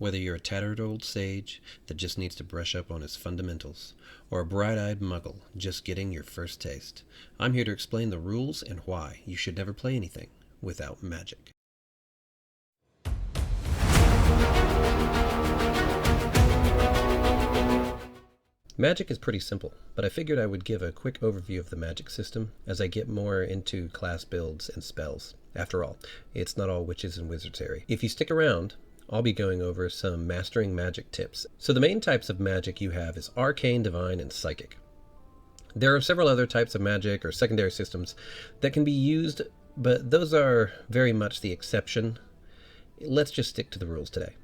Whether you're a tattered old sage that just needs to brush up on his fundamentals, or a bright-eyed muggle just getting your first taste, I'm here to explain the rules and why you should never play anything without magic. Magic is pretty simple, but I figured I would give a quick overview of the magic system as I get more into class builds and spells. After all, it's not all witches and wizards area. If you stick around, I'll be going over some mastering magic tips. So the main types of magic you have is arcane, divine, and psychic. There are several other types of magic or secondary systems that can be used, but those are very much the exception. Let's just stick to the rules today.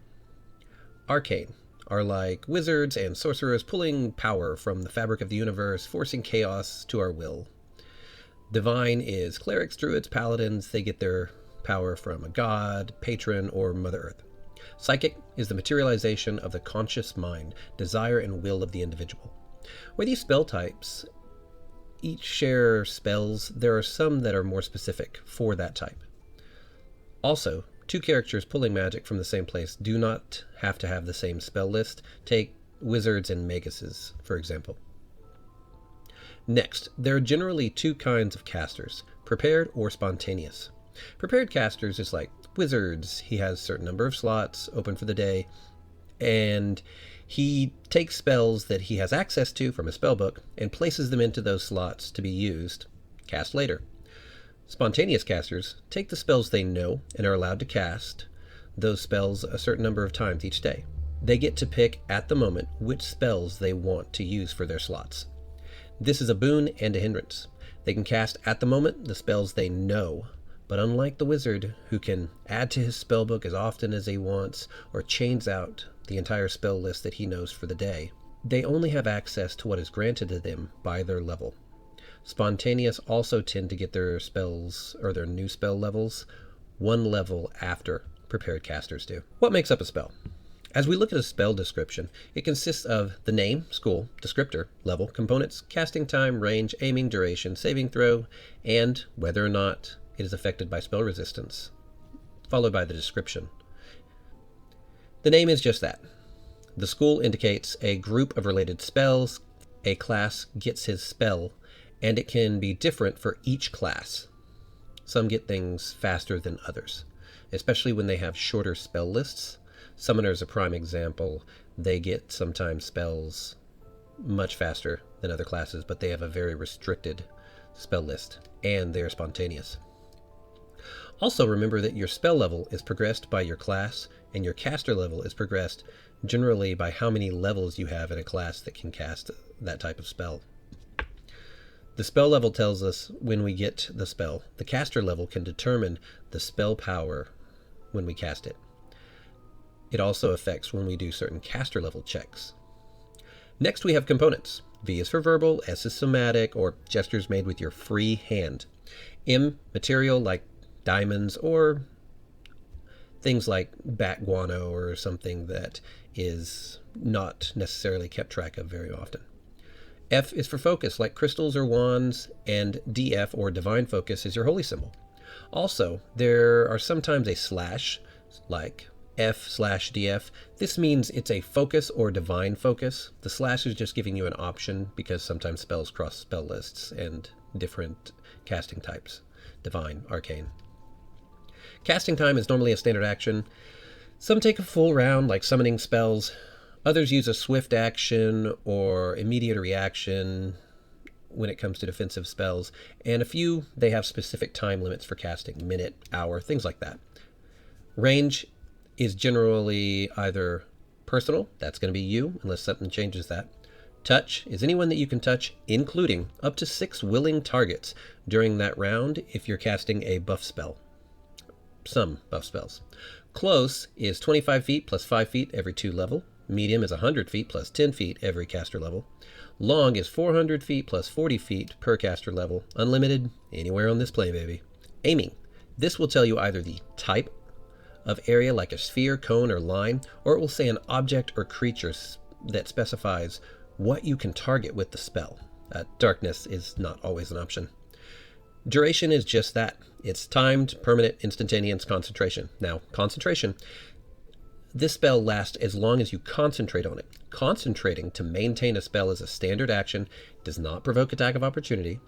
Arcane are like wizards and sorcerers pulling power from the fabric of the universe, forcing chaos to our will. Divine is clerics, druids, paladins. They get their power from a god, patron, or Mother Earth. Psychic is the materialization of the conscious mind, desire, and will of the individual. Where these spell types each share spells, there are some that are more specific for that type. Also, two characters pulling magic from the same place do not have to have the same spell list. Take wizards and maguses, for example. Next, there are generally two kinds of casters, prepared or spontaneous. Prepared casters is like wizards. He has a certain number of slots open for the day, and he takes spells that he has access to from a spellbook and places them into those slots to be used, cast later. Spontaneous casters take the spells they know and are allowed to cast those spells a certain number of times each day. They get to pick at the moment which spells they want to use for their slots. This is a boon and a hindrance. They can cast at the moment the spells they know, but unlike the wizard, who can add to his spellbook as often as he wants or change out the entire spell list that he knows for the day, they only have access to what is granted to them by their level. Spontaneous also tend to get their spells or their new spell levels one level after prepared casters do. What makes up a spell? As we look at a spell description, it consists of the name, school, descriptor, level, components, casting time, range, aiming, duration, saving throw, and whether or not it is affected by spell resistance, followed by the description. The name is just that. The school indicates a group of related spells. A class gets his spell, and it can be different for each class. Some get things faster than others, especially when they have shorter spell lists. Summoner is a prime example. They get sometimes spells much faster than other classes, but they have a very restricted spell list, and they're spontaneous. Also remember that your spell level is progressed by your class, and your caster level is progressed generally by how many levels you have in a class that can cast that type of spell. The spell level tells us when we get the spell. The caster level can determine the spell power when we cast it. It also affects when we do certain caster level checks. Next we have components. V is for verbal, S is somatic, or gestures made with your free hand. M, material like diamonds or things like bat guano or something that is not necessarily kept track of very often. F is for focus like crystals or wands, and DF or divine focus is your holy symbol. Also, there are sometimes a slash like F/DF. This means it's a focus or divine focus. The slash is just giving you an option because sometimes spells cross spell lists and different casting types, divine, arcane. Casting time is normally a standard action. Some take a full round, like summoning spells. Others use a swift action or immediate reaction when it comes to defensive spells. And a few, they have specific time limits for casting, minute, hour, things like that. Range is generally either personal, that's going to be you, unless something changes that. Touch is anyone that you can touch, including up to 6 willing targets during that round if you're casting a buff spell. Some buff spells. Close is 25 feet plus 5 feet every 2 level. Medium is 100 feet plus 10 feet every caster level. Long is 400 feet plus 40 feet per caster level. Unlimited, anywhere on this plane, baby. Aiming. This will tell you either the type of area, like a sphere, cone, or line, or it will say an object or creature that specifies what you can target with the spell. Darkness is not always an option. Duration is just that. It's timed, permanent, instantaneous concentration. Now, concentration, This spell lasts as long as you concentrate on it. Concentrating to maintain a spell is a standard action, does not provoke attack of opportunity.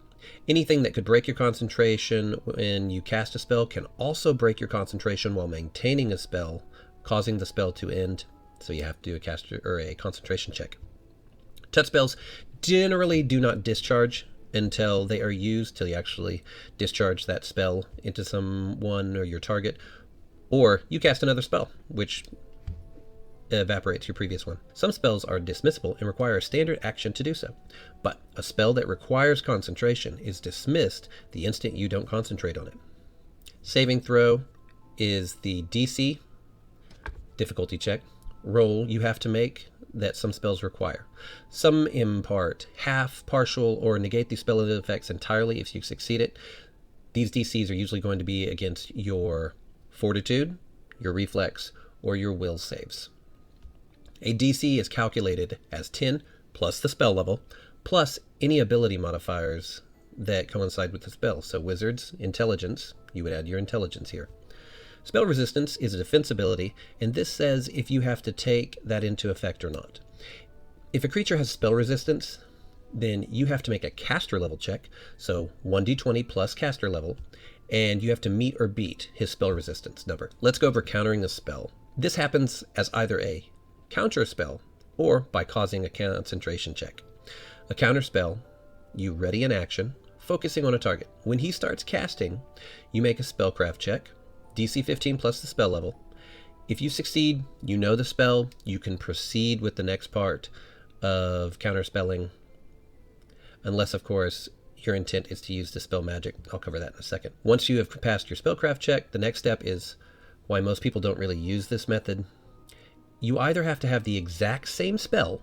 Anything that could break your concentration when you cast a spell can also break your concentration while maintaining a spell, causing the spell to end. So you have to do a caster or a concentration check. Touch spells generally do not discharge until they are used, till you actually discharge that spell into someone or your target, or you cast another spell, which evaporates your previous one. Some spells are dismissible and require a standard action to do so, but a spell that requires concentration is dismissed the instant you don't concentrate on it. Saving throw is the DC, difficulty check, roll you have to make that some spells require. Some impart half, partial, or negate the spell effects entirely if you succeed it. These DCs are usually going to be against your fortitude, your reflex, or your will saves. A DC is calculated as 10 plus the spell level, plus any ability modifiers that coincide with the spell. So wizards, intelligence, you would add your intelligence here. Spell resistance is a defense ability, and this says if you have to take that into effect or not. If a creature has spell resistance, then you have to make a caster level check, so 1d20 plus caster level, and you have to meet or beat his spell resistance number. Let's go over countering a spell. This happens as either a counter spell or by causing a concentration check. A counter spell, you ready an action, focusing on a target. When he starts casting, you make a spellcraft check, DC 15 plus the spell level. If you succeed, you know the spell, you can proceed with the next part of counterspelling, unless of course your intent is to use the spell magic. I'll cover that in a second. Once you have passed your spellcraft check, the next step is why most people don't really use this method. You either have to have the exact same spell,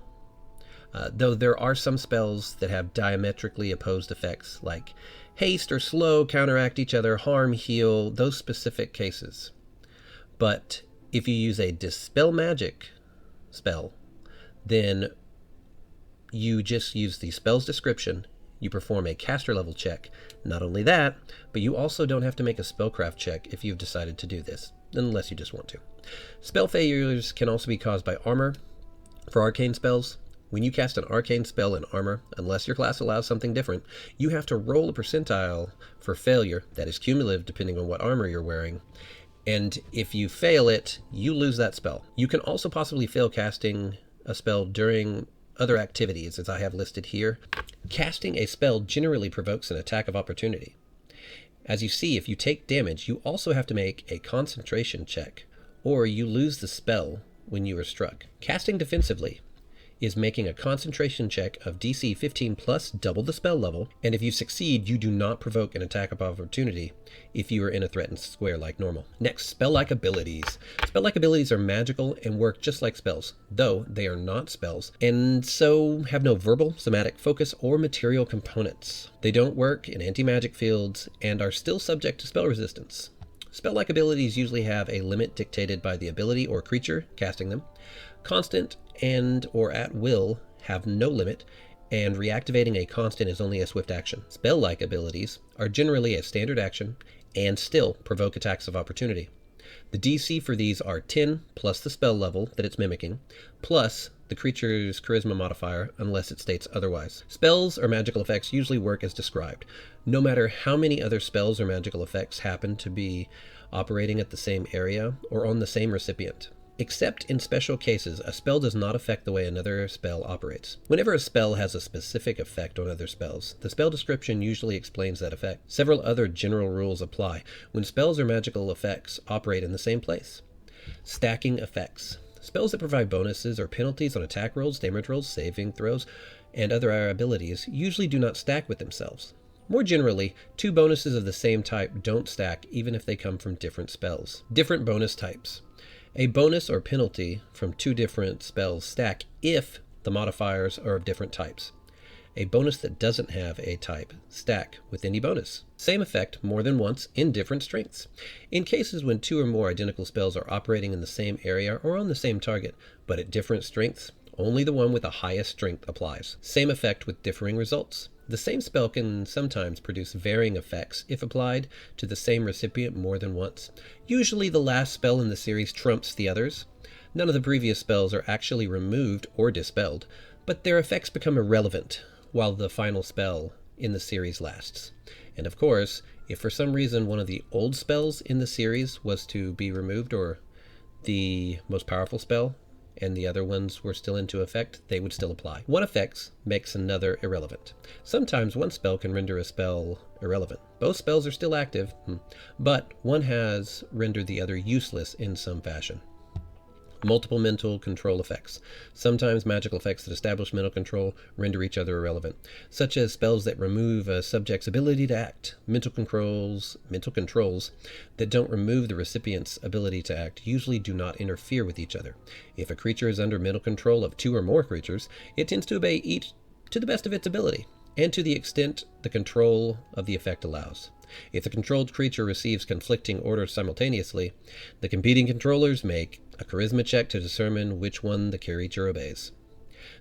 though there are some spells that have diametrically opposed effects, like haste or slow counteract each other, harm, heal, those specific cases. But if you use a dispel magic spell, then you just use the spell's description, you perform a caster level check. Not only that, but you also don't have to make a spellcraft check if you've decided to do this, unless you just want to. Spell failures can also be caused by armor. For arcane spells, when you cast an arcane spell in armor, unless your class allows something different, you have to roll a percentile for failure that is cumulative depending on what armor you're wearing. And if you fail it, you lose that spell. You can also possibly fail casting a spell during other activities, as I have listed here. Casting a spell generally provokes an attack of opportunity. As you see, if you take damage, you also have to make a concentration check, or you lose the spell when you are struck. Casting defensively is making a concentration check of DC 15 plus double the spell level, and if you succeed, you do not provoke an attack of opportunity if you are in a threatened square like normal. Next, spell-like abilities. Spell-like abilities are magical and work just like spells, though they are not spells, and so have no verbal, somatic focus, or material components. They don't work in anti-magic fields and are still subject to spell resistance. Spell-like abilities usually have a limit dictated by the ability or creature casting them. Constant and or at will have no limit, and reactivating a constant is only a swift action. Spell-like abilities are generally a standard action and still provoke attacks of opportunity. The DC for these are 10 plus the spell level that it's mimicking, plus the creature's charisma modifier unless it states otherwise. Spells or magical effects usually work as described, no matter how many other spells or magical effects happen to be operating at the same area or on the same recipient. Except in special cases, a spell does not affect the way another spell operates. Whenever a spell has a specific effect on other spells, the spell description usually explains that effect. Several other general rules apply when spells or magical effects operate in the same place. Stacking effects. Spells that provide bonuses or penalties on attack rolls, damage rolls, saving throws, and other abilities usually do not stack with themselves. More generally, two bonuses of the same type don't stack even if they come from different spells. Different bonus types. A bonus or penalty from two different spells stack if the modifiers are of different types. A bonus that doesn't have a type stack with any bonus. Same effect more than once in different strengths. In cases when two or more identical spells are operating in the same area or on the same target, but at different strengths, only the one with the highest strength applies. Same effect with differing results. The same spell can sometimes produce varying effects if applied to the same recipient more than once. Usually the last spell in the series trumps the others. None of the previous spells are actually removed or dispelled, but their effects become irrelevant while the final spell in the series lasts. And of course, if for some reason one of the old spells in the series was to be removed, or the most powerful spell, and the other ones were still into effect, they would still apply. One effect makes another irrelevant. Sometimes one spell can render a spell irrelevant. Both spells are still active, but one has rendered the other useless in some fashion. Multiple mental control effects. Sometimes magical effects that establish mental control render each other irrelevant, such as spells that remove a subject's ability to act. Mental controls that don't remove the recipient's ability to act usually do not interfere with each other. If a creature is under mental control of two or more creatures, it tends to obey each to the best of its ability, and to the extent the control of the effect allows. If the controlled creature receives conflicting orders simultaneously, the competing controllers make a charisma check to determine which one the creature obeys.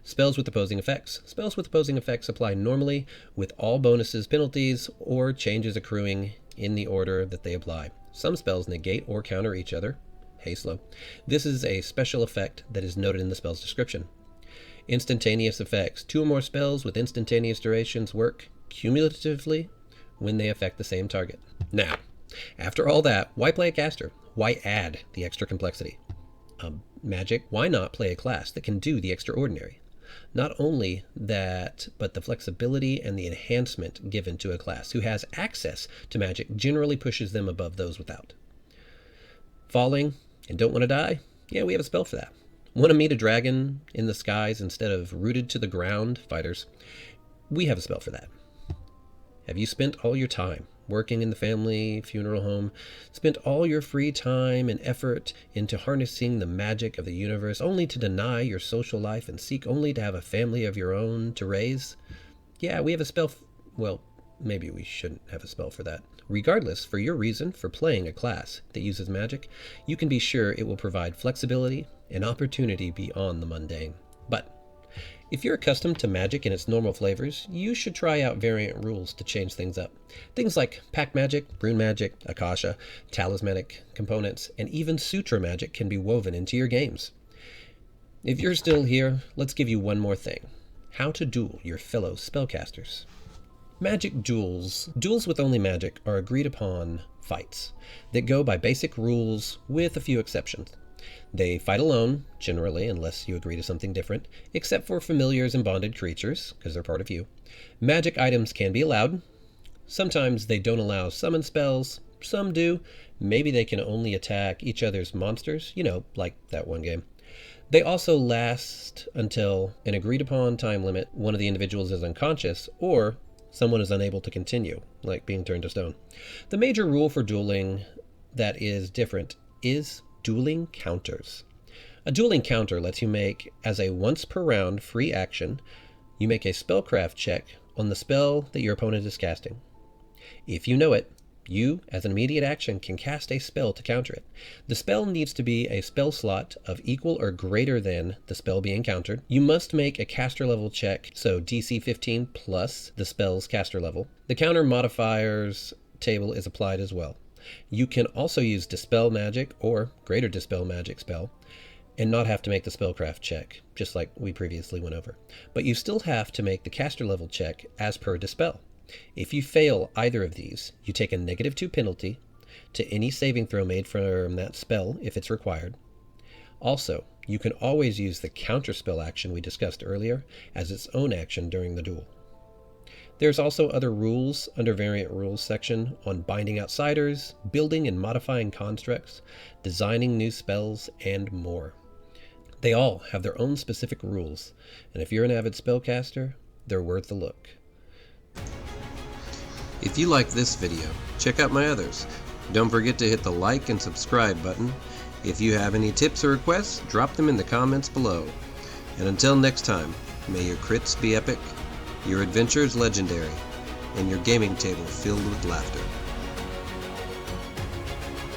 Spells with opposing effects. Spells with opposing effects apply normally with all bonuses, penalties, or changes accruing in the order that they apply. Some spells negate or counter each other. Hey, slow. This is a special effect that is noted in the spell's description. Instantaneous effects. Two or more spells with instantaneous durations work cumulatively when they affect the same target. Now, after all that, why play a caster? Why add the extra complexity? Magic, why not play a class that can do the extraordinary? Not only that, but the flexibility and the enhancement given to a class who has access to magic generally pushes them above those without. Falling and don't want to die? Yeah, we have a spell for that. Want to meet a dragon in the skies instead of rooted to the ground fighters? We have a spell for that. Have you spent all your time working in the family funeral home, spent all your free time and effort into harnessing the magic of the universe, only to deny your social life and seek only to have a family of your own to raise? Yeah, we have a spell. Well, maybe we shouldn't have a spell for that. Regardless, for your reason for playing a class that uses magic, you can be sure it will provide flexibility and opportunity beyond the mundane. But if you're accustomed to magic in its normal flavors, you should try out variant rules to change things up. Things like pact magic, rune magic, akasha, talismanic components, and even sutra magic can be woven into your games. If you're still here, let's give you one more thing. How to duel your fellow spellcasters. Magic duels. Duels with only magic are agreed upon fights that go by basic rules with a few exceptions. They fight alone, generally, unless you agree to something different, except for familiars and bonded creatures, because they're part of you. Magic items can be allowed. Sometimes they don't allow summon spells, some do. Maybe they can only attack each other's monsters, like that one game. They also last until an agreed upon time limit, one of the individuals is unconscious, or someone is unable to continue, like being turned to stone. The major rule for dueling that is different is dueling counters. A dueling counter lets you make, as a once per round free action, you make a spellcraft check on the spell that your opponent is casting. If you know it, you, as an immediate action, can cast a spell to counter it. The spell needs to be a spell slot of equal or greater than the spell being countered. You must make a caster level check, so DC 15 plus the spell's caster level. The counter modifiers table is applied as well. You can also use Dispel Magic or Greater Dispel Magic spell and not have to make the spellcraft check, just like we previously went over. But you still have to make the caster level check as per Dispel. If you fail either of these, you take a -2 penalty to any saving throw made from that spell if it's required. Also, you can always use the counter spell action we discussed earlier as its own action during the duel. There's also other rules under Variant Rules section on binding outsiders, building and modifying constructs, designing new spells, and more. They all have their own specific rules, and if you're an avid spellcaster, they're worth a look. If you like this video, check out my others. Don't forget to hit the like and subscribe button. If you have any tips or requests, drop them in the comments below. And until next time, may your crits be epic, your adventures legendary, and your gaming table filled with laughter.